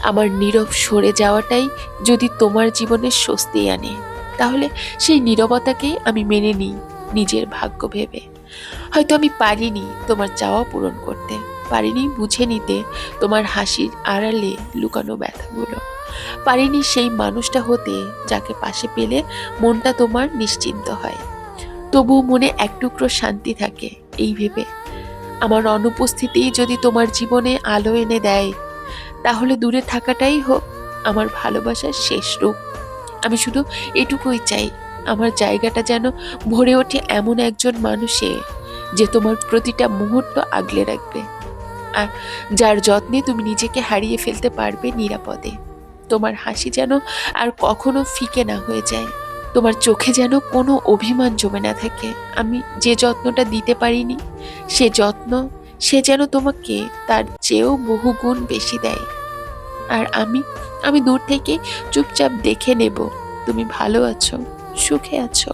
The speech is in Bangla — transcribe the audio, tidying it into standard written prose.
আমার নীরব সরে যাওয়াটাই যদি তোমার জীবনে স্বস্তি আনে, তাহলে সেই নীরবতাকেই আমি মেনে নিই নিজের ভাগ্য ভেবে। হয়তো আমি পারিনি তোমার চাওয়া পূরণ করতে, পারিনি বুঝে নিতে তোমার হাসির আড়ালে লুকানো ব্যথাগুলো, পারিনি সেই মানুষটা হতে যাকে পাশে পেলে মনটা তোমার নিশ্চিন্ত হয়। তবুও মনে এক টুকরো শান্তি থাকে এই ভেবে, আমার অনুপস্থিতি যদি তোমার জীবনে আলো এনে দেয়, তাহলে দূরে থাকাটাই হোক আমার ভালোবাসার শেষ রূপ। আমি শুধু এটুকুই চাই, আমার জায়গাটা যেন ভরে ওঠে এমন একজন মানুষে যে তোমার প্রতিটা মুহূর্ত আগলে রাখবে, আর যার যত্নে তুমি নিজেকে হারিয়ে ফেলতে পারবে নিরাপদে। তোমার হাসি যেন আর কখনো ফিকে না হয়ে যায়, তোমার চোখে যেন কোনো অভিমান জমে না থাকে। আমি যে যত্নটা দিতে পারিনি, সে যত্ন সে যেন তোমাকে তার চেয়েও বহুগুণ বেশি দেয়। আর আমি দূর থেকে চুপচাপ দেখে নেব তুমি ভালো আছো, সুখে আছো।